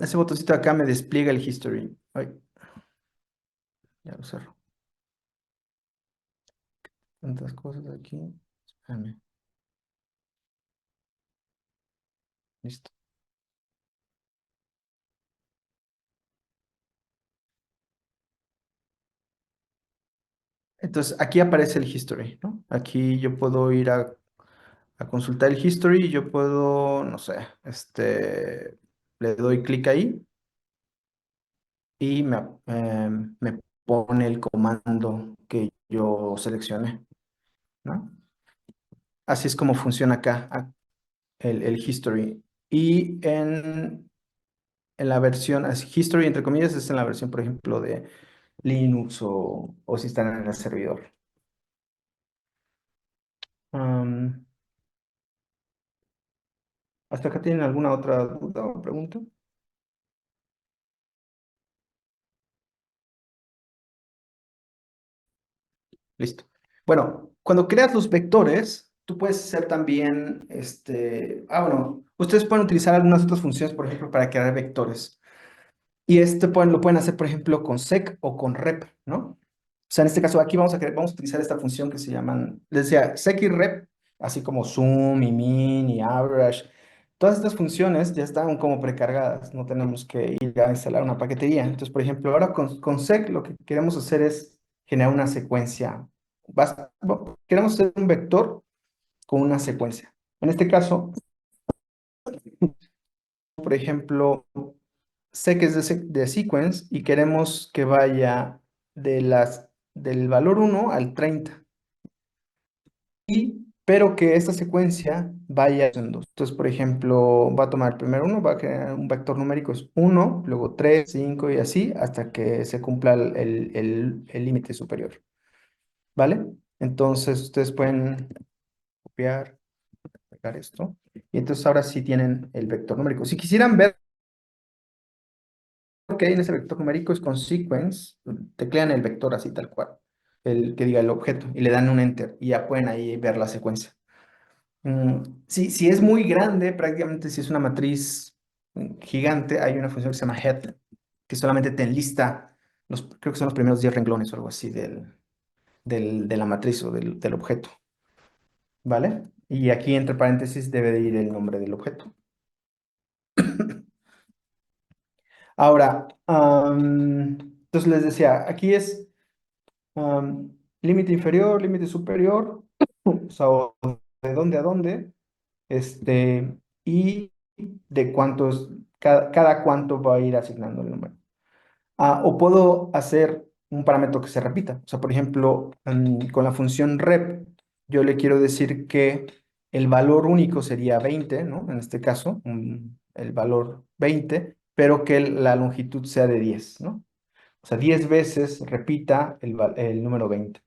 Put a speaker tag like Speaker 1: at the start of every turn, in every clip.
Speaker 1: Ese botoncito de acá me despliega el history. Ay, ya lo cerro. Tantas cosas aquí. Espérame. Listo. Entonces, aquí aparece el history, ¿no? Aquí yo puedo ir a consultar el history y yo puedo, no sé, le doy clic ahí y me pone el comando que yo seleccioné, ¿no? Así es como funciona acá el history. Y en la versión, history entre comillas, es en la versión, por ejemplo, de Linux o si están en el servidor. Am, ¿Hasta acá tienen alguna otra duda o pregunta? Listo. Bueno, cuando creas los vectores, tú puedes hacer también, bueno, ustedes pueden utilizar algunas otras funciones, por ejemplo, para crear vectores. Y lo pueden hacer, por ejemplo, con sec o con rep, ¿no? O sea, en este caso, aquí vamos a utilizar esta función que se llaman, les decía, sec y rep, así como zoom y min y average. Todas estas funciones ya están como precargadas, no tenemos que ir a instalar una paquetería. Entonces, por ejemplo, ahora con sec lo que queremos hacer es generar una secuencia. Queremos hacer un vector con una secuencia. En este caso, por ejemplo, sé que es de sequence y queremos que vaya del valor 1 al 30 pero que esta secuencia vaya en dos. Entonces, por ejemplo, va a tomar el primer uno, va a crear un vector numérico, es 1, luego 3, 5 y así hasta que se cumpla el límite superior, ¿vale? Entonces, ustedes pueden copiar, pegar esto, y entonces ahora sí tienen el vector numérico. Si quisieran ver que hay en ese vector numérico es con sequence, teclean el vector así tal cual, el que diga el objeto, y le dan un enter, y ya pueden ahí ver la secuencia. Si es muy grande, prácticamente si es una matriz gigante, hay una función que se llama head, que solamente te enlista, creo que son los primeros 10 renglones o algo así de la matriz o del objeto, ¿vale? Y aquí entre paréntesis debe de ir el nombre del objeto. Ahora, entonces les decía, aquí es límite inferior, límite superior, o sea, o de dónde a dónde, y de cuántos, cada cuánto va a ir asignando el número. O puedo hacer un parámetro que se repita. O sea, por ejemplo, con la función rep, yo le quiero decir que el valor único sería 20, ¿no? En este caso, el valor 20, pero que la longitud sea de 10, ¿no? O sea, 10 veces repita el número 20.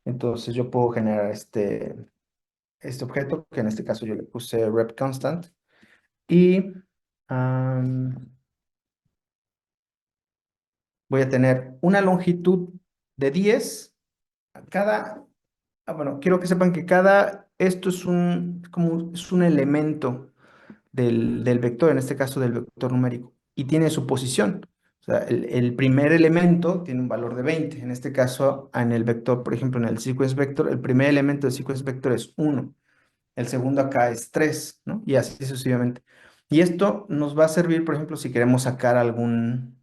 Speaker 1: Entonces yo puedo generar este objeto, que en este caso yo le puse rep constant, y am, voy a tener una longitud de 10. Cada, bueno, quiero que sepan que esto es un elemento del vector, en este caso del vector numérico, y tiene su posición. O sea, el primer elemento tiene un valor de 20. En este caso, en el vector, por ejemplo, en el sequence vector, el primer elemento del sequence vector es 1. El segundo acá es 3, ¿no? Y así sucesivamente. Y esto nos va a servir, por ejemplo, si queremos sacar algún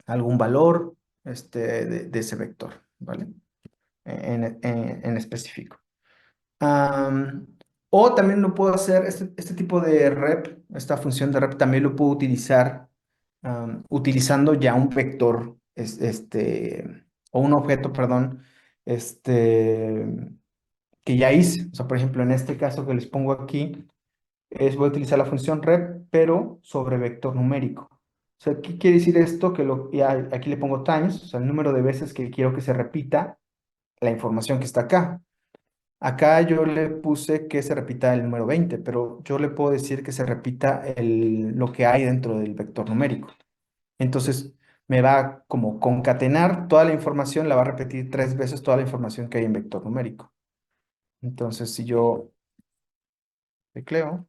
Speaker 1: valor de ese vector, ¿vale? En específico. Am, o también lo puedo hacer, este tipo de rep, esta función de rep también lo puedo utilizar utilizando ya un vector, o un objeto, perdón, este, que ya hice. O sea, por ejemplo, en este caso que les pongo aquí, voy a utilizar la función rep, pero sobre vector numérico. O sea, ¿qué quiere decir esto? Aquí le pongo times, o sea, el número de veces que quiero que se repita la información que está acá. Acá yo le puse que se repita el número 20, pero yo le puedo decir que se repita lo que hay dentro del vector numérico. Entonces, me va a como concatenar toda la información, la va a repetir 3 veces toda la información que hay en vector numérico. Entonces, si yo tecleo,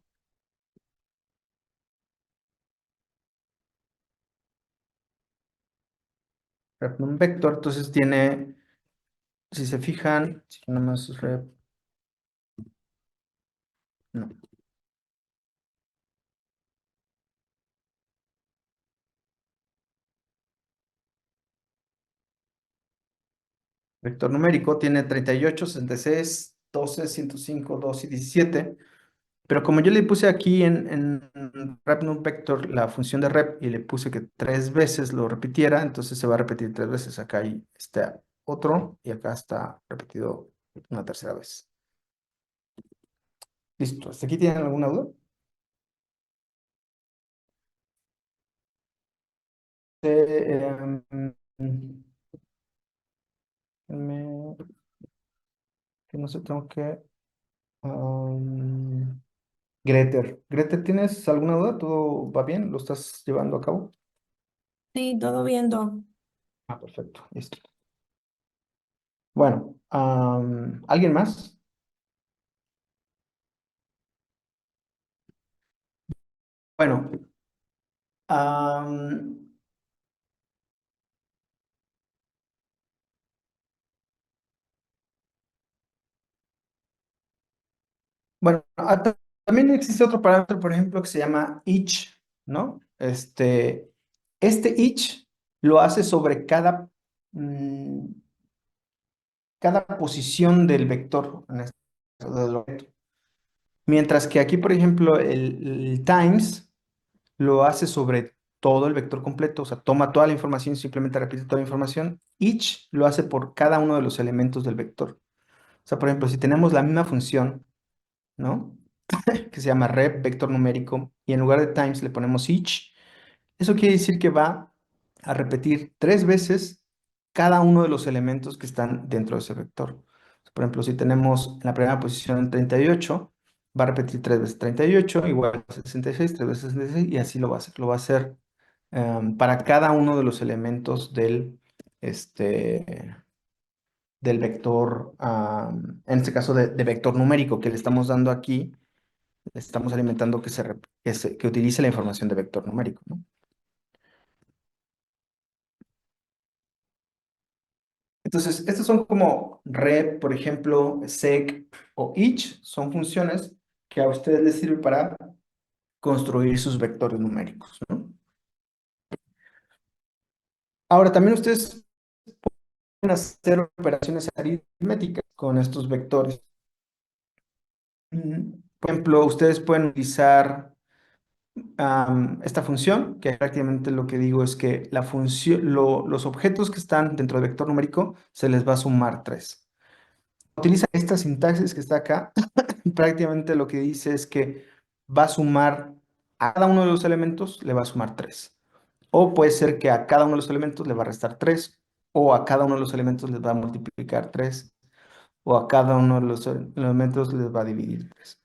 Speaker 1: rep num vector, entonces tiene, si se fijan, si nada más rep, no, vector numérico tiene 38, 66, 12, 105, 2 y 17. Pero como yo le puse aquí en rep num vector la función de rep y le puse que tres veces lo repitiera, entonces se va a repetir tres veces. Acá hay este otro y acá está repetido una tercera vez. Listo. ¿Hasta aquí tienen alguna duda? Déjenme que no sé, tengo que... um, Greter. Greter, ¿tienes alguna duda? ¿Todo va bien? ¿Lo estás llevando a cabo?
Speaker 2: Sí, todo viendo.
Speaker 1: Ah, perfecto. Listo. Bueno, ¿alguien más? Bueno, am, bueno, también existe otro parámetro, por ejemplo, que se llama each, ¿no? Este each lo hace sobre cada posición del vector, del objeto. Mientras que aquí, por ejemplo, el times lo hace sobre todo el vector completo, o sea, toma toda la información y simplemente repite toda la información. Each lo hace por cada uno de los elementos del vector. O sea, por ejemplo, si tenemos la misma función, ¿no? Que se llama rep, vector numérico, y en lugar de times le ponemos each, eso quiere decir que va a repetir tres veces cada uno de los elementos que están dentro de ese vector. Por ejemplo, si tenemos en la primera posición 38, va a repetir tres veces 38, igual a 66, tres veces 66, y así lo va a hacer. Lo va a hacer para cada uno de los elementos del vector, en este caso de vector numérico que le estamos dando aquí, le estamos alimentando que utilice la información de vector numérico, ¿no? Entonces, estos son como rep, por ejemplo, sec o each, son funciones que a ustedes les sirve para construir sus vectores numéricos, ¿no? Ahora, también ustedes pueden hacer operaciones aritméticas con estos vectores. Por ejemplo, ustedes pueden utilizar esta función, que prácticamente lo que digo es que la función, los objetos que están dentro del vector numérico se les va a sumar 3. Utiliza esta sintaxis que está acá. Prácticamente lo que dice es que va a sumar a cada uno de los elementos, le va a sumar 3. O puede ser que a cada uno de los elementos le va a restar 3, o a cada uno de los elementos les va a multiplicar 3, o a cada uno de los elementos les va a dividir 3.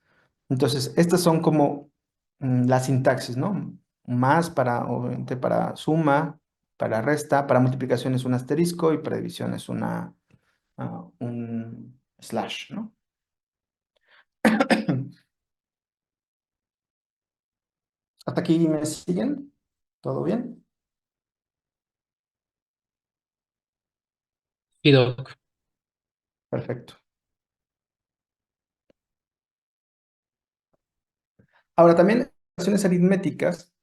Speaker 1: Entonces, estas son como las sintaxis, ¿no? Más para, obviamente, para suma, para resta, para multiplicación es un asterisco y para división es un slash, ¿no? ¿Hasta aquí me siguen? ¿Todo bien?
Speaker 3: Y Doc,
Speaker 1: Perfecto. Ahora, también operaciones aritméticas,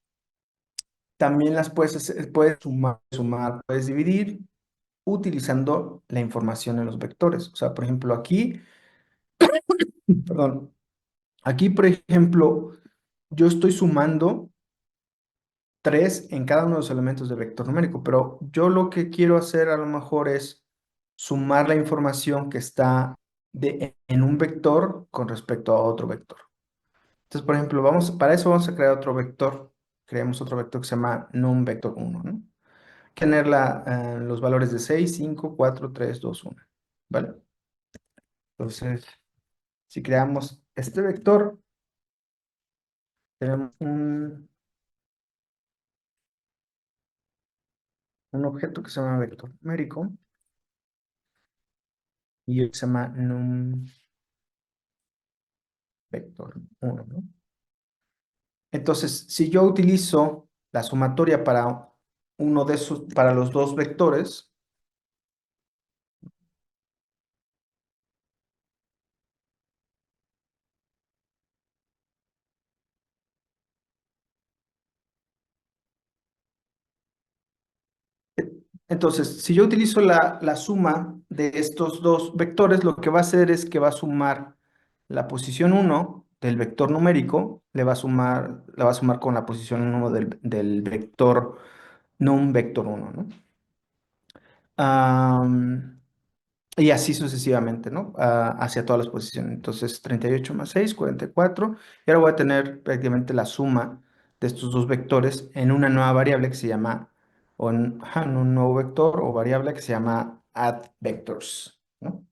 Speaker 1: también las puedes sumar, puedes dividir utilizando la información en los vectores. O sea, por ejemplo, aquí, perdón, aquí, por ejemplo, yo estoy sumando 3 en cada uno de los elementos del vector numérico, pero yo lo que quiero hacer a lo mejor es sumar la información que está en un vector con respecto a otro vector. Entonces, por ejemplo, para eso vamos a crear otro vector. Creamos otro vector que se llama num vector 1, ¿no? Tener los valores de 6, 5, 4, 3, 2, 1. ¿Vale? Entonces, si creamos este vector, tenemos un objeto que se llama vector numérico y se llama num vector 1, ¿no? Entonces, si yo utilizo la sumatoria para uno de esos para los dos vectores. Entonces, si yo utilizo la suma de estos dos vectores, lo que va a hacer es que va a sumar la posición uno del vector numérico, le va a sumar con la posición uno del vector, no un vector uno, ¿no? Am, y así sucesivamente, ¿no? Hacia todas las posiciones. Entonces, 38 más 6, 44. Y ahora voy a tener prácticamente la suma de estos dos vectores en una nueva variable que se llama, en un nuevo vector o variable que se llama add vectors, ¿no?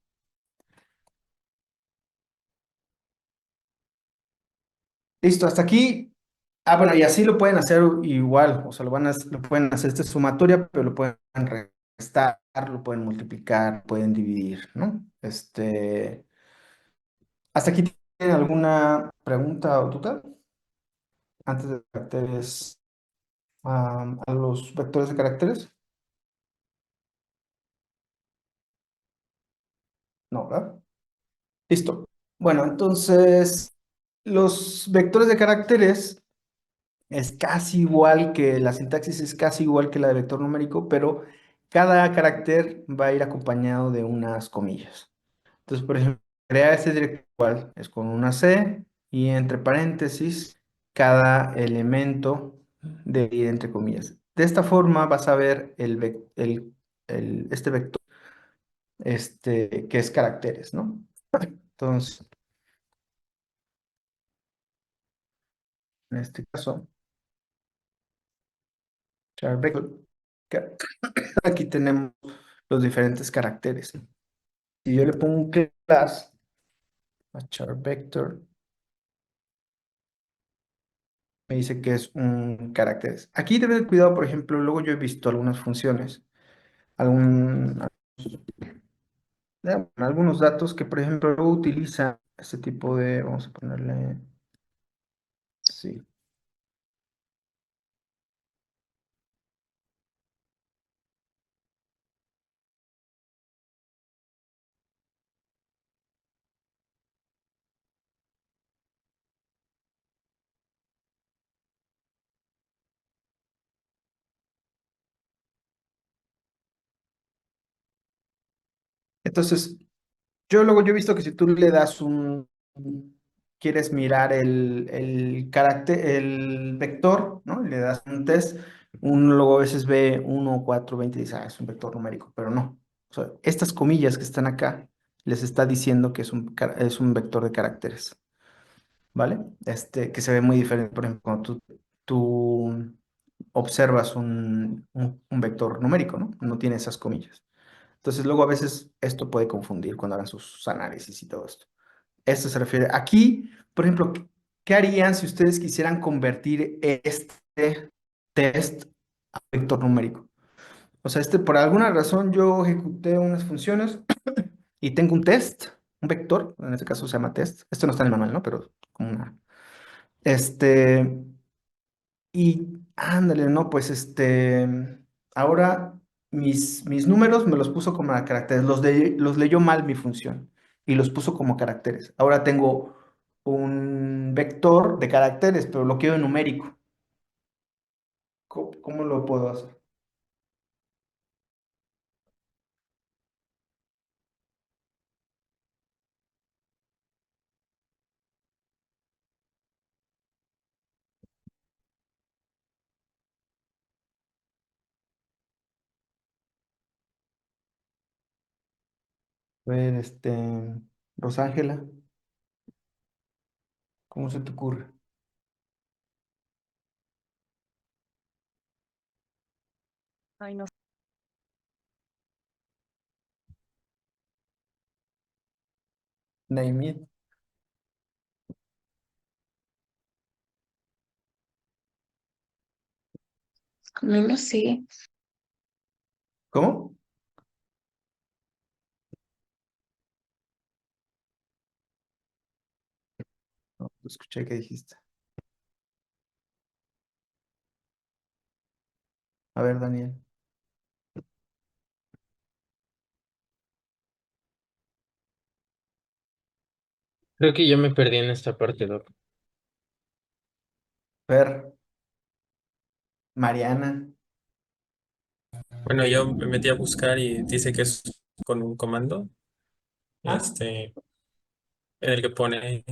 Speaker 1: Listo, hasta aquí. Ah, bueno, y así lo pueden hacer igual, o sea, lo pueden hacer esta sumatoria, pero lo pueden restar, lo pueden multiplicar, pueden dividir, ¿no? ¿Hasta aquí tienen alguna pregunta o duda? Antes de caracteres, a los vectores de caracteres. No, ¿verdad? Listo. Bueno, entonces, los vectores de caracteres es casi igual que la sintaxis, es casi igual que la de vector numérico, pero cada carácter va a ir acompañado de unas comillas. Entonces, por ejemplo, crear este director igual es con una C y entre paréntesis cada elemento de ir entre comillas. De esta forma vas a ver este vector que es caracteres, ¿no? Entonces, en este caso, char vector, ca- aquí tenemos los diferentes caracteres. Si yo le pongo un class a char vector, me dice que es un caracteres. Aquí debe de cuidado, por ejemplo, luego yo he visto algunas funciones, algún, algunos datos que, por ejemplo, luego utilizan este tipo de, vamos a ponerle, sí. Entonces, yo he visto que si tú le das quieres mirar el carácter, el vector, ¿no? Le das un test, uno luego a veces ve 1, 4, 20 y dice, ah, es un vector numérico, pero no. O sea, estas comillas que están acá les está diciendo que es un vector de caracteres, ¿vale? Que se ve muy diferente, por ejemplo, cuando tú observas un vector numérico, ¿no? No tiene esas comillas. Entonces, luego a veces esto puede confundir cuando hagan sus análisis y todo esto. Esto se refiere. Aquí, por ejemplo, ¿qué harían si ustedes quisieran convertir este test a vector numérico? O sea, por alguna razón yo ejecuté unas funciones y tengo un test, un vector, en este caso se llama test. Esto no está en el manual, ¿no? Pero como una. Este, y ándale, no, pues ahora mis números me los puso como caracteres, los leyó mal mi función y los puso como caracteres. Ahora tengo un vector de caracteres, pero lo quiero en numérico. ¿Cómo lo puedo hacer? A ver, Rosángela, ¿cómo se te ocurre?
Speaker 2: Ay, no.
Speaker 1: Name it.
Speaker 2: No lo sé.
Speaker 1: ¿Cómo? No, no escuché qué dijiste. A ver, Daniel.
Speaker 3: Creo que yo me perdí en esta parte, Doc.
Speaker 1: Ver, Mariana.
Speaker 3: Bueno, yo me metí a buscar y dice que es con un comando,
Speaker 1: Ah,
Speaker 3: este, en el que pone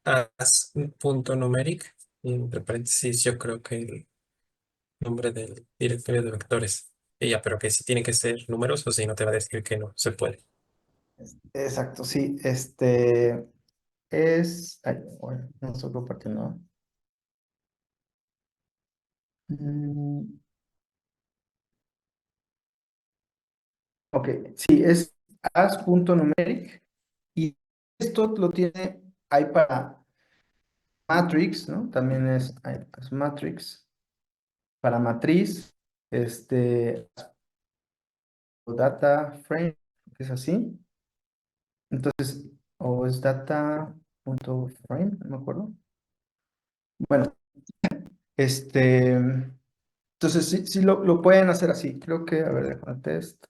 Speaker 3: as punto numeric y entre paréntesis yo creo que el nombre del directorio de vectores. Y ya, pero que si tienen que ser números o si no te va a decir que no se puede.
Speaker 1: exacto, sí. Ay, bueno, no estoy compartiendo. Mm, ok, sí, es as.numeric y esto lo tiene ahí para matrix, ¿no? También es matrix para matriz, este, o data frame, que es así. Entonces, o es data.frame, no me acuerdo. Bueno, entonces sí, sí lo pueden hacer así. Creo que, a ver, déjame test.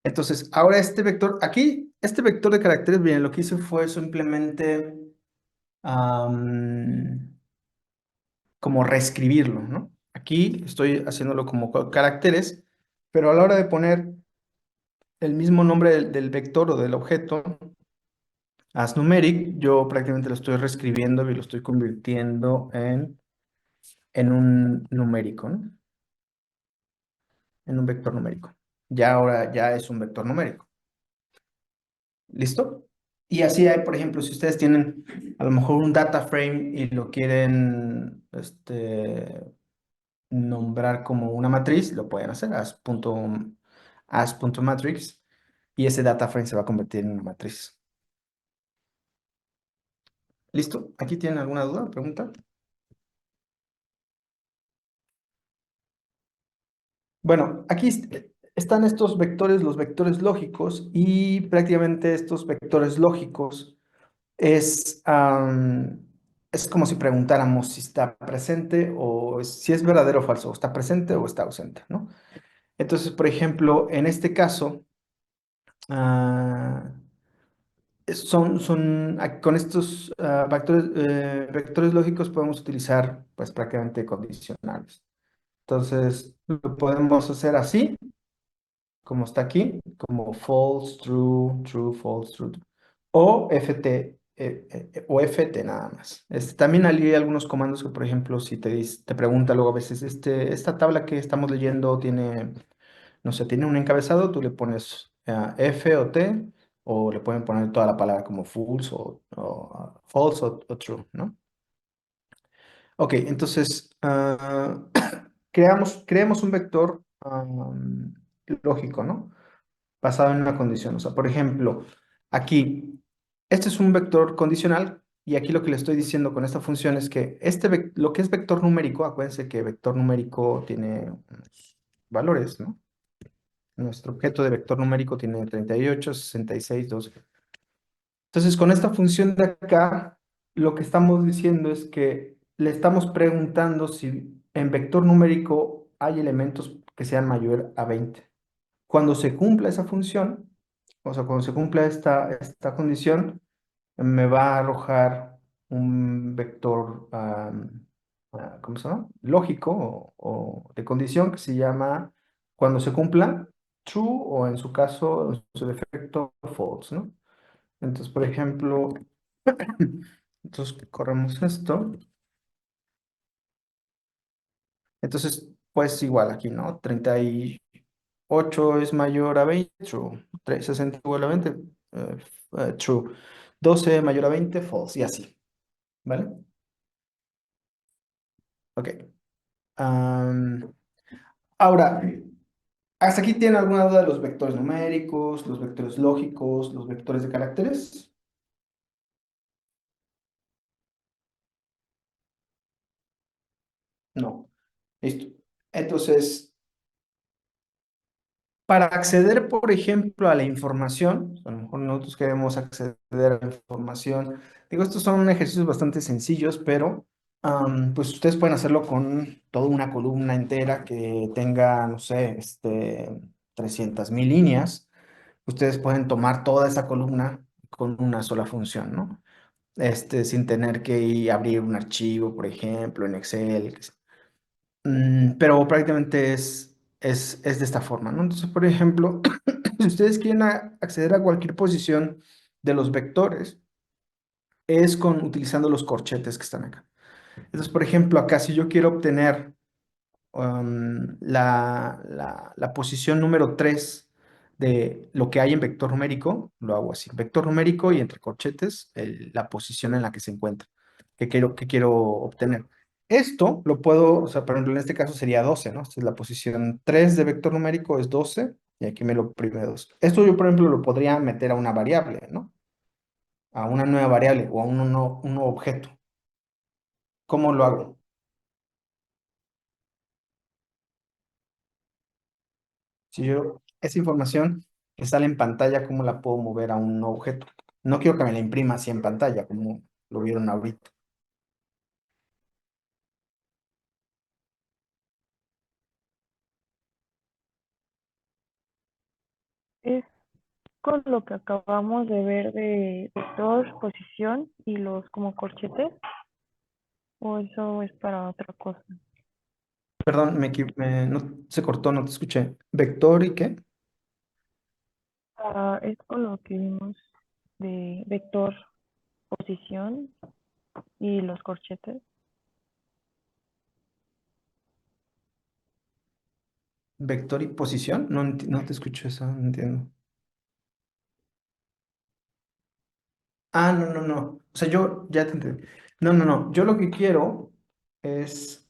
Speaker 1: Entonces, ahora este vector, aquí, este vector de caracteres, bien, lo que hice fue simplemente como reescribirlo, ¿no? Aquí estoy haciéndolo como caracteres, pero a la hora de poner el mismo nombre del vector o del objeto, as numeric, yo prácticamente lo estoy reescribiendo y lo estoy convirtiendo en un numérico, ¿no? En un vector numérico. Ya ahora ya es un vector numérico. ¿Listo? Y así hay, por ejemplo, si ustedes tienen a lo mejor un data frame y lo quieren nombrar como una matriz, lo pueden hacer, as.matrix, y ese data frame se va a convertir en una matriz. ¿Listo? ¿Aquí tienen alguna duda, pregunta? Bueno, aquí están estos vectores, los vectores lógicos, y prácticamente estos vectores lógicos es como si preguntáramos si está presente o si es verdadero o falso, o está presente o está ausente, ¿no? Entonces, por ejemplo, en este caso, ah, con estos vectores lógicos podemos utilizar pues prácticamente condicionales. Entonces, lo podemos hacer así como está aquí, como false, true, true, false, true, o o FT nada más. También hay algunos comandos que, por ejemplo, si te pregunta luego a veces, esta tabla que estamos leyendo tiene, no sé, tiene un encabezado, tú le pones F o T, o le pueden poner toda la palabra como false o false o true, ¿no? Ok, entonces, creamos un vector lógico, ¿no? Basado en una condición. O sea, por ejemplo, aquí, este es un vector condicional y aquí lo que le estoy diciendo con esta función es que lo que es vector numérico, acuérdense que vector numérico tiene unos valores, ¿no? Nuestro objeto de vector numérico tiene 38, 66, 12. Entonces, con esta función de acá, lo que estamos diciendo es que le estamos preguntando si en vector numérico hay elementos que sean mayor a 20. Cuando se cumpla esa función, o sea, cuando se cumpla esta condición, me va a arrojar un vector, ¿cómo se llama? Lógico o de condición que se llama, cuando se cumpla, true o en su caso, en su defecto, false, ¿no? Entonces, por ejemplo, entonces corremos esto. Entonces, pues igual aquí, ¿no? 38 es mayor a 20, true. 60 igual a 20, true. 12 mayor a 20, false, y así, ¿vale? Ok. Am, ahora, ¿hasta aquí tienen alguna duda de los vectores numéricos, los vectores lógicos, los vectores de caracteres? No. Listo. Entonces, Para acceder, por ejemplo, a la información, a lo mejor nosotros queremos acceder a la información. Digo, estos son ejercicios bastante sencillos, pero pues ustedes pueden hacerlo con toda una columna entera que tenga, no sé, 300,000 líneas. Ustedes pueden tomar toda esa columna con una sola función, ¿no? Sin tener que abrir un archivo, por ejemplo, en Excel. Pero prácticamente es de esta forma, ¿no? Entonces, por ejemplo, si ustedes quieren acceder a cualquier posición de los vectores, es utilizando los corchetes que están acá. Entonces, por ejemplo, acá si yo quiero obtener la posición número 3 de lo que hay en vector numérico, lo hago así, vector numérico y entre corchetes la posición en la que se encuentra, que quiero obtener. Esto lo puedo, o sea, por ejemplo, en este caso sería 12, ¿no? Esta es la posición 3 de vector numérico, es 12, y aquí me lo oprime 2. Esto yo, por ejemplo, lo podría meter a una variable, ¿no? A una nueva variable o a un nuevo objeto. ¿Cómo lo hago? Si yo, esa información que sale en pantalla, ¿cómo la puedo mover a un objeto? No quiero que me la imprima así en pantalla, como lo vieron ahorita.
Speaker 2: Es con lo que acabamos de ver de vector, posición y los como corchetes, o eso es para otra cosa.
Speaker 1: Perdón, no, se cortó, no te escuché. ¿Vector y qué?
Speaker 2: Es con lo que vimos de vector, posición y los corchetes.
Speaker 1: ¿Vector y posición? No, no te escucho eso, no entiendo. Ah, no, no, no. O sea, yo ya te entendí. No, no, no. Yo lo que quiero es...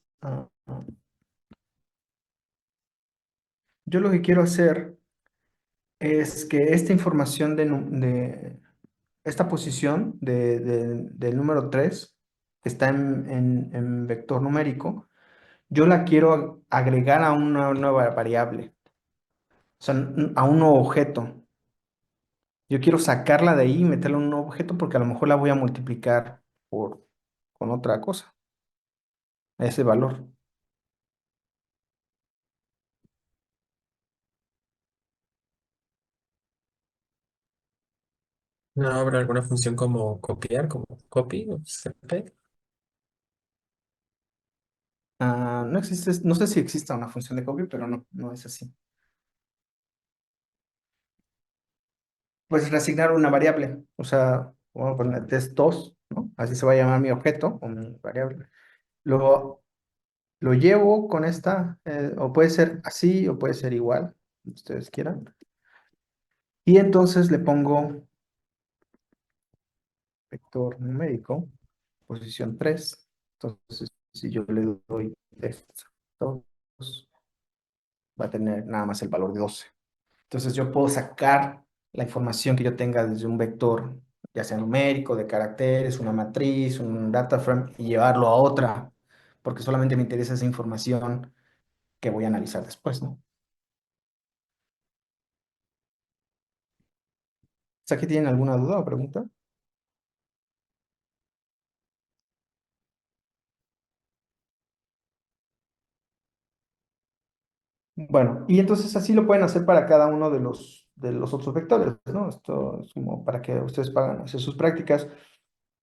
Speaker 1: yo lo que quiero hacer es que esta información de esta posición del número 3 que está en vector numérico, yo la quiero agregar a una nueva variable, o sea, a un nuevo objeto. Yo quiero sacarla de ahí y meterla en un nuevo objeto porque a lo mejor la voy a multiplicar con otra cosa, ese valor.
Speaker 3: ¿No habrá alguna función como copiar, como copy o cp?
Speaker 1: No existe, no sé si exista una función de copy, pero no, no es así. Pues reasignar una variable, o sea, vamos a poner test2, ¿no? Así se va a llamar mi objeto o mi variable. Lo, lo llevo con esta, o puede ser así o puede ser igual, como ustedes quieran. Y entonces le pongo vector numérico, posición 3. Entonces, si yo le doy esto, va a tener nada más el valor de 12. Entonces yo puedo sacar la información que yo tenga desde un vector, ya sea numérico, de caracteres, una matriz, un data frame, y llevarlo a otra, porque solamente me interesa esa información que voy a analizar después, ¿no? O sea, ¿que tienen alguna duda o pregunta? Bueno, y entonces así lo pueden hacer para cada uno de los otros vectores, ¿no? Esto es como para que ustedes puedan hacer sus prácticas.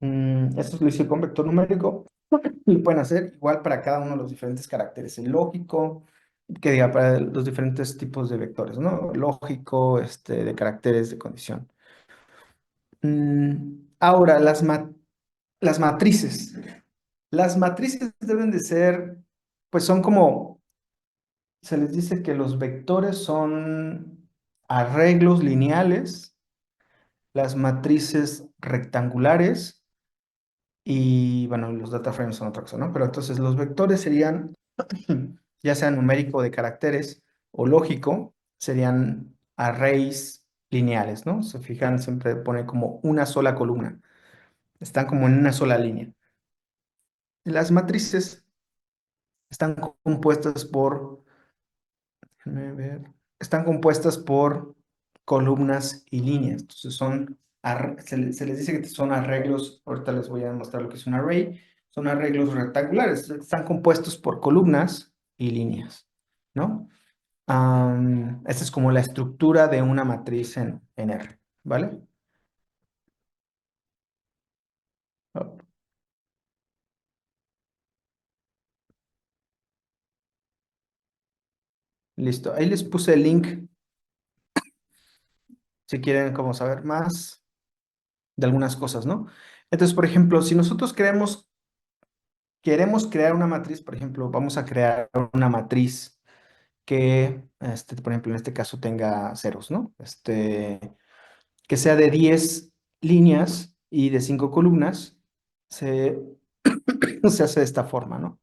Speaker 1: Esto lo hice con vector numérico. Lo pueden hacer igual para cada uno de los diferentes caracteres. El lógico, que diga, para los diferentes tipos de vectores, ¿no? Lógico, de caracteres de condición. Ahora, las matrices. Las matrices deben de ser, pues son como se les dice que los vectores son arreglos lineales, las matrices rectangulares y, bueno, los data frames son otra cosa, ¿no? Pero entonces los vectores serían, ya sea numérico de caracteres o lógico, serían arrays lineales, ¿no? Se fijan, siempre pone como una sola columna, están como en una sola línea. Las matrices están compuestas por, déjenme ver. están compuestas por columnas y líneas. Entonces se les dice que son arreglos, ahorita les voy a mostrar lo que es un array, son arreglos rectangulares, están compuestos por columnas y líneas, ¿no? Esta es como la estructura de una matriz en R, ¿vale? Oh, listo, ahí les puse el link si quieren como saber más de algunas cosas, ¿no? Entonces, por ejemplo, si nosotros queremos crear una matriz, por ejemplo, vamos a crear una matriz que, por ejemplo, en este caso tenga ceros, ¿no? Que sea de 10 líneas y de 5 columnas, se, se hace de esta forma, ¿no?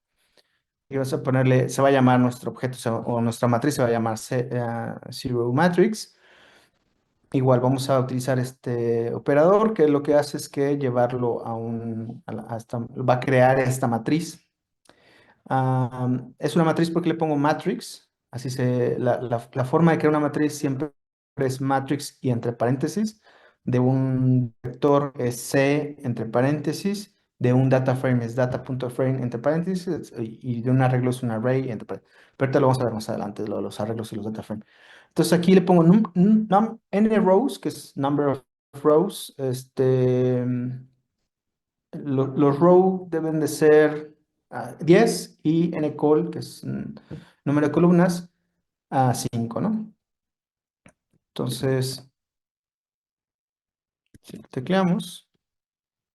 Speaker 1: Y vamos a ponerle, se va a llamar nuestro objeto o nuestra matriz se va a llamar Zero Matrix. Igual vamos a utilizar este operador que lo que hace es que llevarlo va a crear esta matriz. Es una matriz porque le pongo matrix, la forma de crear una matriz siempre es matrix y entre paréntesis, de un vector es C entre paréntesis, de un data frame es data.frame entre paréntesis y de un arreglo es un array entre paréntesis. Pero ahorita lo vamos a ver más adelante, lo de los arreglos y los data frame. Entonces aquí le pongo n rows, que es number of rows, los row deben de ser 10 y ncol, que es número de columnas, a 5, ¿no? Entonces, si tecleamos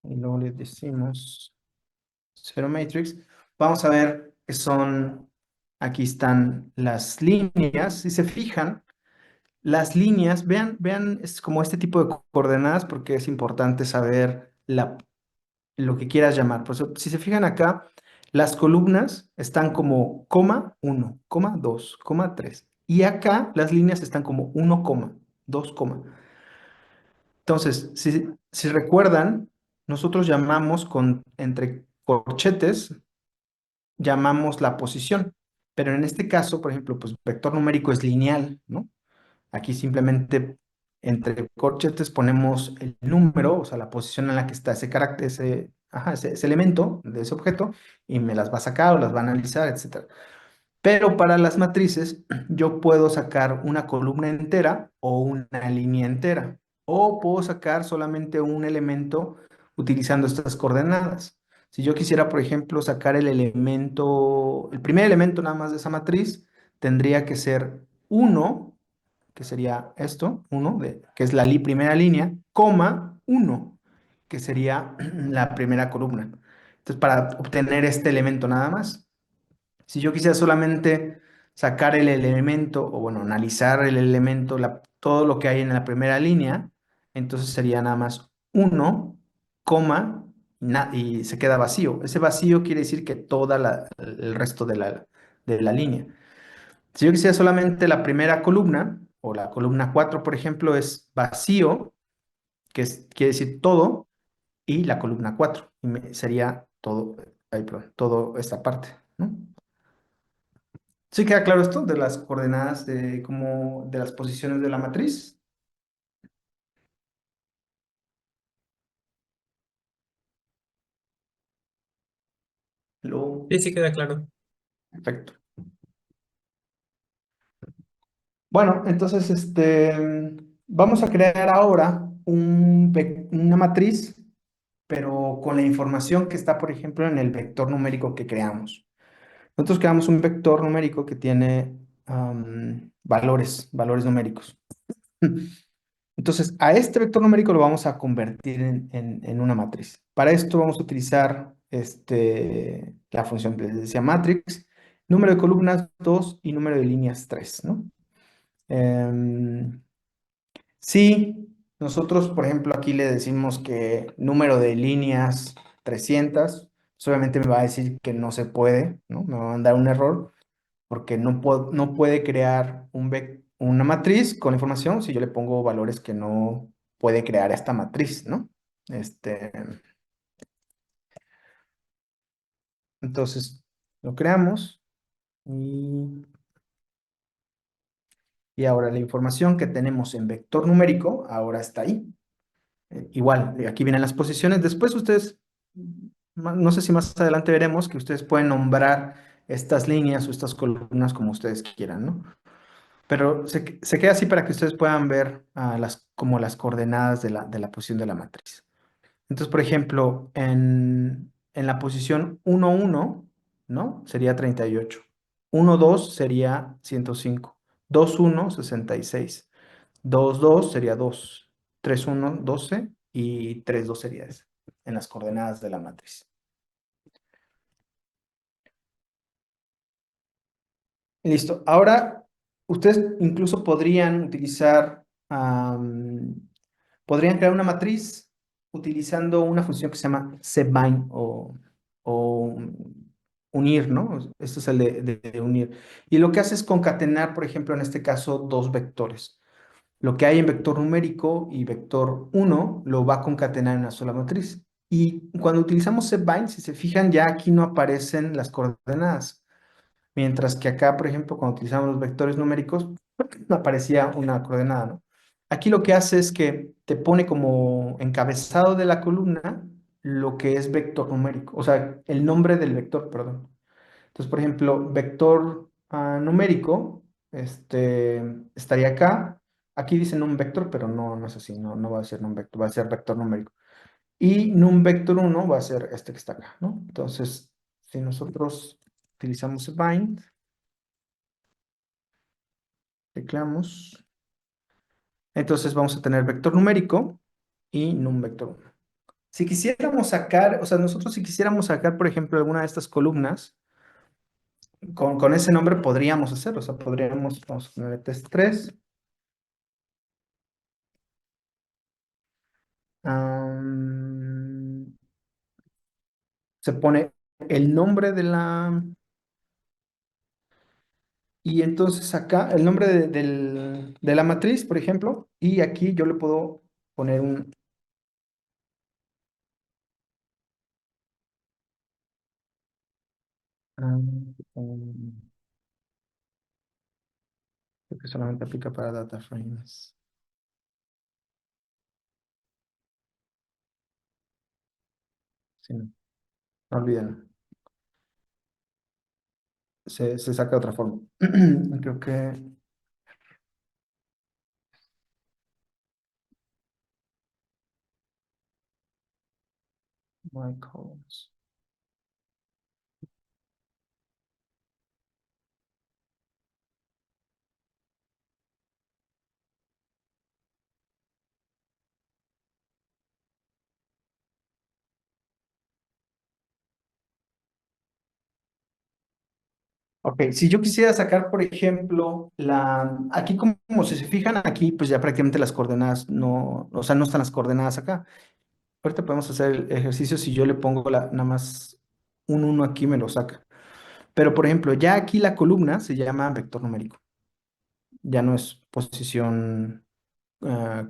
Speaker 1: y luego le decimos zero matrix, vamos a ver que aquí están las líneas. Si se fijan, las líneas, vean, es como este tipo de coordenadas porque es importante saber lo que quieras llamar. Por eso, si se fijan acá, las columnas están como coma 1, coma 2, coma 3. Y acá las líneas están como 1, coma, 2, coma. Entonces, si recuerdan, nosotros llamamos entre corchetes, llamamos la posición. Pero en este caso, por ejemplo, pues vector numérico es lineal, ¿no? Aquí simplemente entre corchetes ponemos el número, o sea, la posición en la que está ese carácter, ese elemento de ese objeto, y me las va a sacar o las va a analizar, etcétera. Pero para las matrices, yo puedo sacar una columna entera o una línea entera, o puedo sacar solamente un elemento utilizando estas coordenadas. Si yo quisiera, por ejemplo, sacar el primer elemento nada más de esa matriz, tendría que ser uno, que sería esto, uno, que es la primera línea, coma, uno, que sería la primera columna. Entonces, para obtener este elemento nada más. Si yo quisiera solamente sacar el elemento, o bueno, analizar el elemento, todo lo que hay en la primera línea, entonces sería nada más uno, coma, y se queda vacío. Ese vacío quiere decir que el resto de la línea. Si yo quisiera solamente la primera columna, o la columna 4 por ejemplo, es vacío, quiere decir todo, y la columna 4 sería todo, ay, perdón, todo esta parte, ¿no? ¿Sí queda claro esto de las coordenadas de las posiciones de la matriz?
Speaker 3: Sí, sí queda claro.
Speaker 1: Perfecto. Bueno, entonces vamos a crear ahora una matriz, pero con la información que está, por ejemplo, en el vector numérico que creamos. Nosotros creamos un vector numérico que tiene valores numéricos. Entonces, a este vector numérico lo vamos a convertir en una matriz. Para esto vamos a utilizar la función que les decía matrix, número de columnas 2 y número de líneas 3, ¿no? Si nosotros, por ejemplo, aquí le decimos que número de líneas 300, pues obviamente me va a decir que no se puede, ¿no? Me va a mandar un error porque no puede crear una matriz con información si yo le pongo valores que no puede crear esta matriz, ¿no? Este, entonces, lo creamos y Y ahora la información que tenemos en vector numérico ahora está ahí. Igual, aquí vienen las posiciones. Después ustedes, no sé si más adelante veremos que ustedes pueden nombrar estas líneas o estas columnas como ustedes quieran, ¿no? Pero se queda así para que ustedes puedan ver como las coordenadas de la posición de la matriz. Entonces, por ejemplo, en la posición 1, 1, ¿no? Sería 38. 1, 2 sería 105. 2, 1, 66. 2, 2 sería 2. 3, 1, 12. Y 3, 2 sería ese, en las coordenadas de la matriz. Listo. Ahora, ustedes incluso podrían utilizar, podrían crear una matriz utilizando una función que se llama setbind o unir, ¿no? Esto es el de unir. Y lo que hace es concatenar, por ejemplo, en este caso, dos vectores. Lo que hay en vector numérico y vector uno lo va a concatenar en una sola matriz. Y cuando utilizamos setbind, si se fijan, ya aquí no aparecen las coordenadas. Mientras que acá, por ejemplo, cuando utilizamos los vectores numéricos, aparecía una coordenada, ¿no? Aquí lo que hace es que te pone como encabezado de la columna lo que es vector numérico, o sea, el nombre del vector, perdón. Entonces, por ejemplo, vector numérico, estaría acá. Aquí dice num vector, pero no es así, no va a ser num vector, va a ser vector numérico. Y num vector 1 va a ser este que está acá, ¿no? Entonces, si nosotros utilizamos bind, tecleamos. Entonces vamos a tener vector numérico y num vector 1. Si quisiéramos sacar, o sea, nosotros si quisiéramos sacar, por ejemplo, alguna de estas columnas, con ese nombre podríamos hacerlo. O sea, podríamos, vamos a poner test 3. Se pone el nombre de la... Y entonces acá, el nombre de la matriz, por ejemplo, y aquí yo le puedo poner un... um, creo que solamente aplica para data frames. Sí, no, no olviden. Se saca de otra forma. Creo que my columns. Ok, si yo quisiera sacar, por ejemplo, aquí como si se fijan, aquí pues ya prácticamente las coordenadas no, o sea, no están las coordenadas acá. Ahorita podemos hacer el ejercicio si yo le pongo nada más un 1 aquí me lo saca. Pero por ejemplo, ya aquí la columna se llama vector numérico. Ya no es posición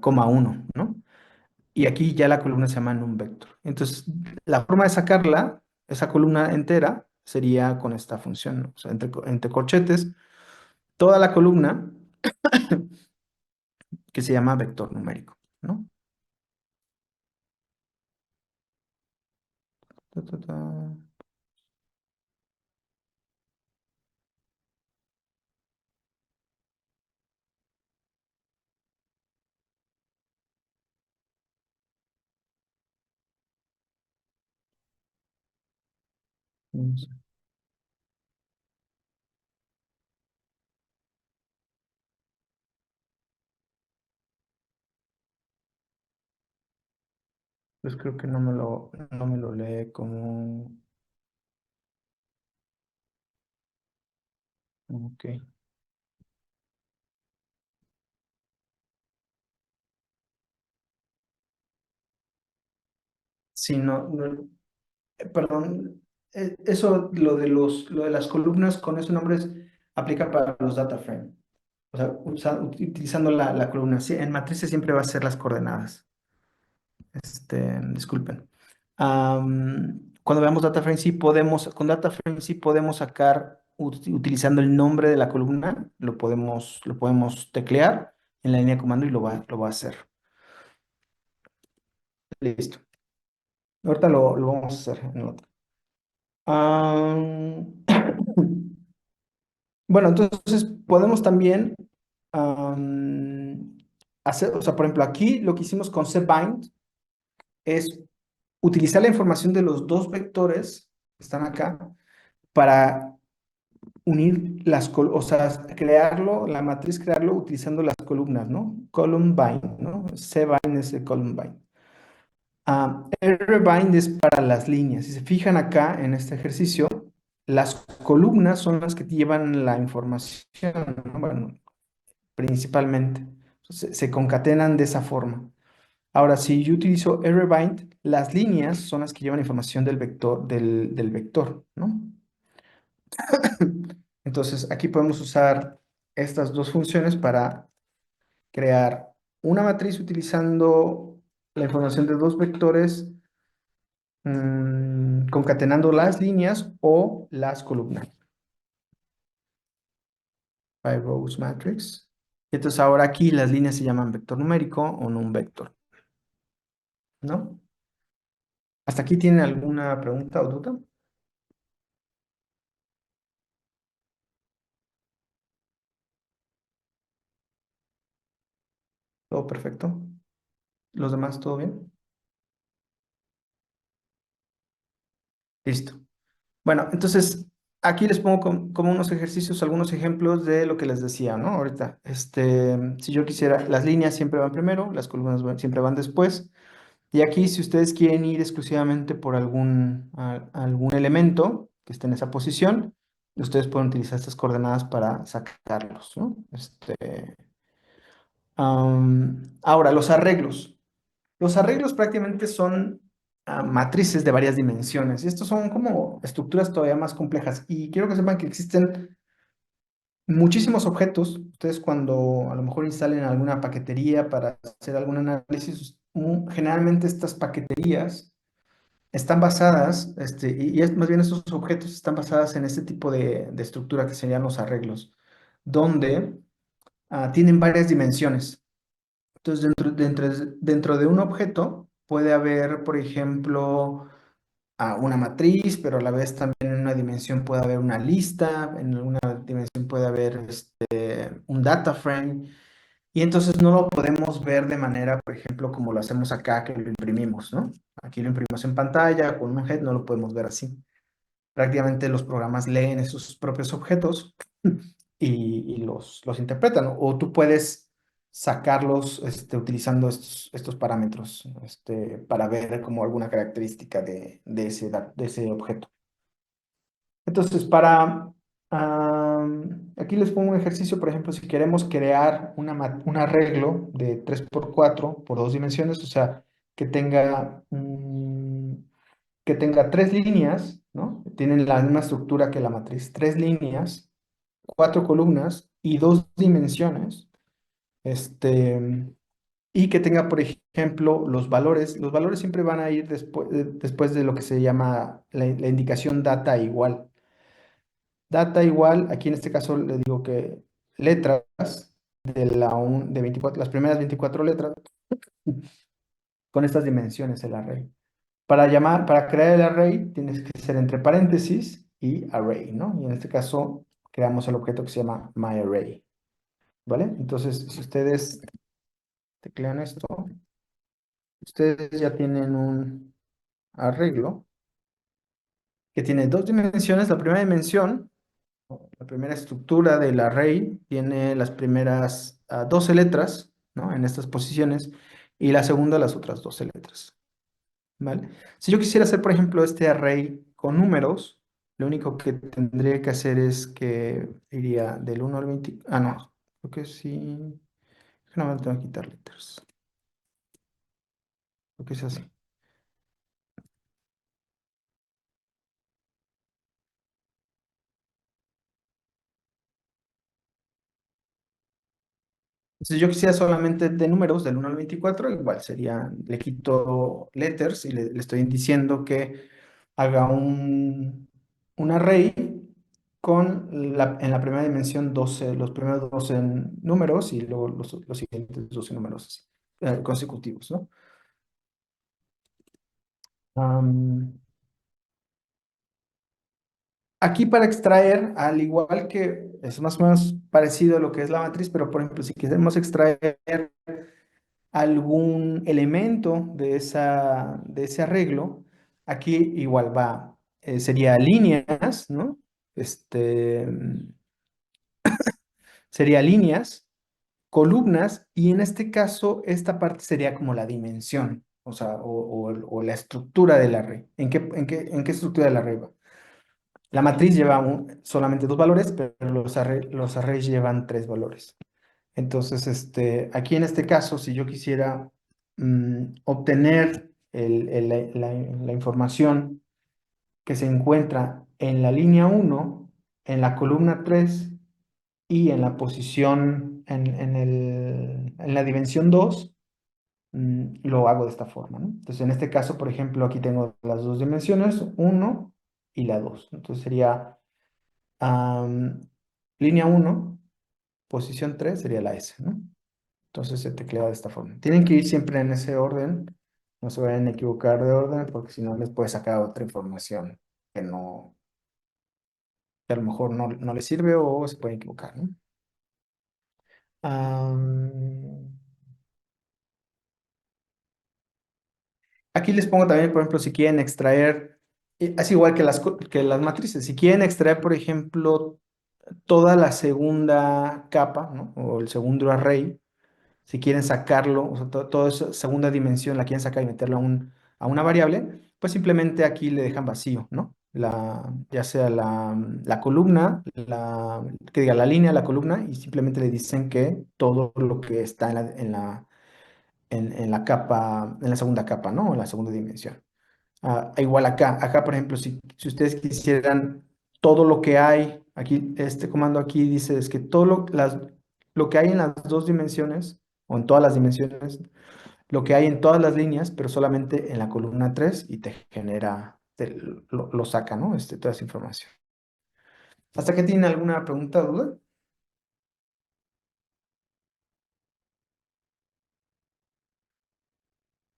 Speaker 1: coma 1, ¿no? Y aquí ya la columna se llama num vector. Entonces, la forma de sacarla, esa columna entera, sería con esta función, ¿no? O sea, entre corchetes, toda la columna que se llama vector numérico, ¿no? Ta, ta, ta. Pues creo que no me lo lee como... Ok. Sí, perdón, eso, lo de las columnas con esos nombres aplica para los data frame. O sea, utilizando la columna. Sí, en matrices siempre va a ser las coordenadas. Disculpen. Cuando veamos data frame, sí podemos, con data frame sí podemos sacar utilizando el nombre de la columna, lo podemos teclear en la línea de comando y lo va a hacer. Listo. Ahorita lo vamos a hacer en otro. Am, bueno, entonces podemos también hacer, o sea, por ejemplo, aquí lo que hicimos con cbind es utilizar la información de los dos vectores que están acá para unir o sea, la matriz crearlo utilizando las columnas, ¿no? Column bind, ¿no? Cbind es el column bind. Rbind es para las líneas. Si se fijan acá en este ejercicio, las columnas son las que llevan la información, ¿no? Bueno, principalmente. Se concatenan de esa forma. Ahora, si yo utilizo rbind, las líneas son las que llevan información del vector, ¿no? Entonces, aquí podemos usar estas dos funciones para crear una matriz utilizando la información de dos vectores, concatenando las líneas o las columnas. Five rows matrix. Y entonces ahora aquí las líneas se llaman vector numérico o num vector, ¿no? ¿Hasta aquí tienen alguna pregunta o duda? ¿Todo perfecto? ¿Los demás todo bien? Listo. Bueno, entonces aquí les pongo como unos ejercicios, algunos ejemplos de lo que les decía, ¿no? Ahorita, si yo quisiera, las líneas siempre van primero, las columnas siempre van después. Y aquí, si ustedes quieren ir exclusivamente por algún elemento que esté en esa posición, ustedes pueden utilizar estas coordenadas para sacarlos, ¿no? Ahora, los arreglos. Los arreglos prácticamente son matrices de varias dimensiones. Y estos son como estructuras todavía más complejas. Y quiero que sepan que existen muchísimos objetos. Ustedes cuando a lo mejor instalen alguna paquetería para hacer algún análisis, generalmente estas paqueterías están basadas, más bien estos objetos están basadas en este tipo de estructura que serían los arreglos, donde tienen varias dimensiones. Entonces, dentro de un objeto puede haber, por ejemplo, una matriz, pero a la vez también en una dimensión puede haber una lista, en alguna dimensión puede haber un data frame, y entonces no lo podemos ver de manera, por ejemplo, como lo hacemos acá, que lo imprimimos, ¿no? Aquí lo imprimimos en pantalla, con un head no lo podemos ver así. Prácticamente los programas leen esos propios objetos y los interpretan. O tú puedes sacarlos utilizando estos parámetros para ver como alguna característica de ese objeto. Entonces, aquí les pongo un ejercicio, por ejemplo, si queremos crear un arreglo de 3x4 por dos dimensiones, o sea, que tenga, que tenga tres líneas, ¿no? Tienen la misma estructura que la matriz, tres líneas, cuatro columnas y dos dimensiones, y que tenga, por ejemplo, los valores siempre van a ir después de lo que se llama la indicación data igual. Data igual, aquí en este caso le digo que letras de 24, las primeras 24 letras con estas dimensiones el array. Para crear el array tienes que ser entre paréntesis y array, ¿no? Y en este caso creamos el objeto que se llama myArray, ¿vale? Entonces, si ustedes teclean esto, ustedes ya tienen un arreglo que tiene dos dimensiones. La primera dimensión, la primera estructura del array tiene las primeras 12 letras, ¿no? En estas posiciones, y la segunda las otras 12 letras, ¿vale? Si yo quisiera hacer, por ejemplo, este array con números, lo único que tendría que hacer es que iría del 1 al 20. Ah, no, creo que sí. No, me tengo que quitar letras. Creo que es así. Si yo quisiera solamente de números del 1 al 24, igual sería, le quito letters y le estoy diciendo que haga un array en la primera dimensión 12 los primeros 12 números y luego los siguientes 12 números así, consecutivos, ¿no? Am, Aquí para extraer, al igual que es más o menos parecido a lo que es la matriz, pero por ejemplo, si queremos extraer algún elemento de ese arreglo, aquí igual va, sería líneas, ¿no? Sería líneas, columnas, y en este caso, esta parte sería como la dimensión, o sea, o la estructura del array. En qué estructura del array va? La matriz lleva solamente dos valores, pero los arrays llevan tres valores. Entonces, aquí en este caso, si yo quisiera obtener la información que se encuentra en la línea uno, en la columna 3 y en la posición, en la dimensión 2, lo hago de esta forma, ¿no? Entonces, en este caso, por ejemplo, aquí tengo las dos dimensiones, uno y la 2. Entonces, sería am, línea uno, posición 3 sería la S, ¿no? Entonces se teclea de esta forma. Tienen que ir siempre en ese orden, no se vayan a equivocar de orden, porque si no les puede sacar otra información que no, que a lo mejor no les sirve o se pueden equivocar, ¿no? Am, Aquí les pongo también, por ejemplo, si quieren extraer, es igual que que las matrices, si quieren extraer, por ejemplo, toda la segunda capa, ¿no? O el segundo array, si quieren sacarlo, o sea, toda esa segunda dimensión la quieren sacar y meterla a una variable, pues simplemente aquí le dejan vacío, ¿no? Ya sea la columna, que diga la línea, la columna, y simplemente le dicen que todo lo que está en la capa, en la segunda capa, ¿no? En la segunda dimensión. Igual acá, por ejemplo, si ustedes quisieran todo lo que hay, aquí, este comando aquí dice es que lo que hay en las dos dimensiones, o en todas las dimensiones, lo que hay en todas las líneas, pero solamente en la columna 3 y te genera, lo saca, ¿no? Toda esa información. ¿Hasta que tienen alguna pregunta o duda?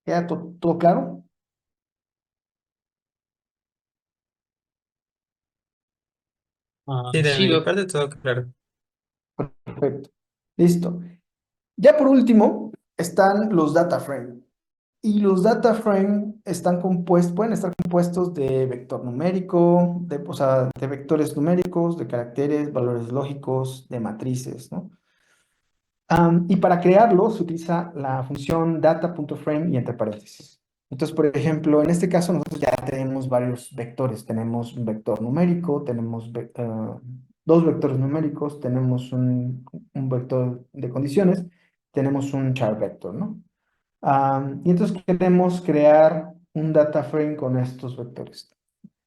Speaker 1: ¿Ya todo claro?
Speaker 3: Sí, de
Speaker 4: Sí,
Speaker 3: mi
Speaker 4: doc.
Speaker 3: parte todo claro.
Speaker 1: Perfecto. Listo. Ya por último, están los data frame. Y los data frame pueden estar compuestos de vector numérico, o sea, de vectores numéricos, de caracteres, valores lógicos, de matrices, ¿no? Y para crearlo se utiliza la función data.frame y entre paréntesis. Entonces, por ejemplo, en este caso nosotros ya tenemos varios vectores. Tenemos un vector numérico, tenemos dos vectores numéricos, tenemos un vector de condiciones, tenemos un char vector, ¿no? Y entonces queremos crear un data frame con estos vectores.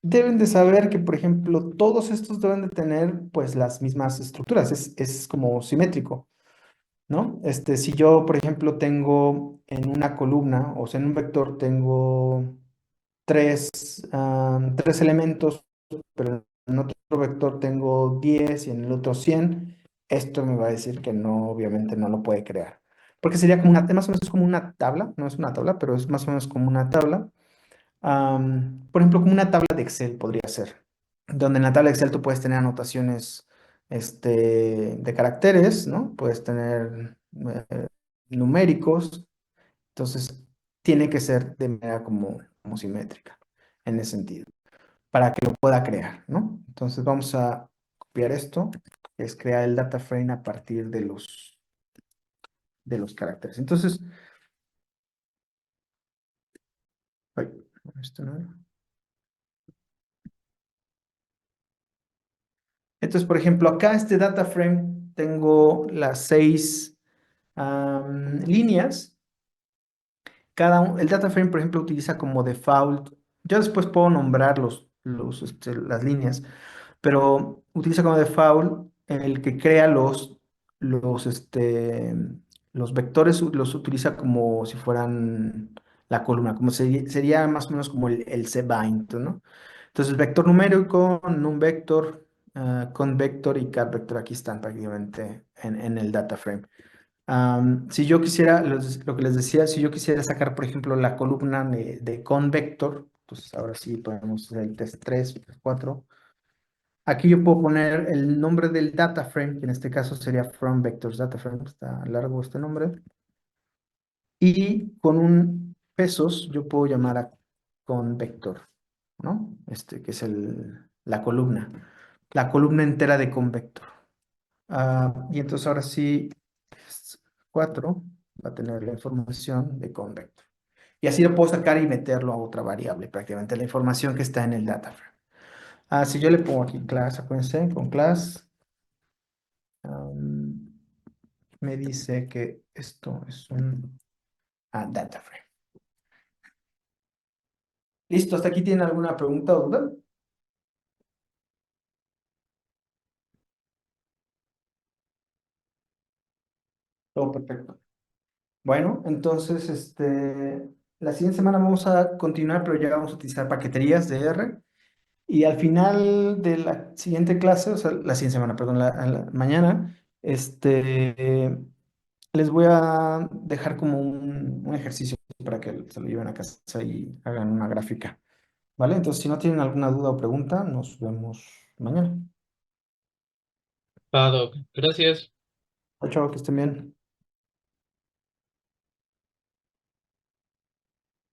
Speaker 1: Deben de saber que, por ejemplo, todos estos deben de tener pues las mismas estructuras, es como simétrico, ¿no? Si yo, por ejemplo, tengo en una columna, o sea, en un vector tengo tres elementos, pero en otro vector tengo 10 y en el otro 100, esto me va a decir que no, obviamente no lo puede crear. Porque sería como más o menos es como una tabla, no es una tabla, pero es más o menos como una tabla. Por ejemplo, como una tabla de Excel podría ser, donde en la tabla de Excel tú puedes tener anotaciones de caracteres, ¿no? Puedes tener numéricos, entonces tiene que ser de manera como simétrica en ese sentido, para que lo pueda crear, ¿no? Entonces vamos a copiar esto, que es crear el data frame a partir de los caracteres. Entonces, ay, esto no era. Entonces, por ejemplo, acá este data frame tengo las 6 líneas. El data frame, por ejemplo, utiliza como default. Yo después puedo nombrar las líneas, pero utiliza como default el que crea los, este, los vectores, los utiliza como si fueran la columna, como sería más o menos como el cbind, ¿no? Entonces, vector numérico, num vector, convector y catvector aquí están prácticamente en el data frame. Si yo quisiera, lo que les decía, si yo quisiera sacar, por ejemplo, la columna de convector, entonces ahora sí podemos hacer el test 3, 4. Aquí yo puedo poner el nombre del data frame, que en este caso sería from vectors data frame, está largo este nombre. Y con un pesos yo puedo llamar a convector, ¿no? Que es la columna entera de convector. Y entonces ahora sí, 4 va a tener la información de convector. Y así lo puedo sacar y meterlo a otra variable, prácticamente la información que está en el data frame. Si yo le pongo aquí class, acuérdense, con class, me dice que esto es un data frame. Listo, ¿hasta aquí tienen alguna pregunta o duda? Todo perfecto. Bueno, entonces, la siguiente semana vamos a continuar, pero ya vamos a utilizar paqueterías de R. Y al final de la siguiente clase, o sea, la siguiente semana, perdón, mañana, les voy a dejar como un ejercicio para que se lo lleven a casa y hagan una gráfica. ¿Vale? Entonces, si no tienen alguna duda o pregunta, nos vemos mañana.
Speaker 3: Va, Doc. Gracias.
Speaker 1: Chao, chao, que estén bien.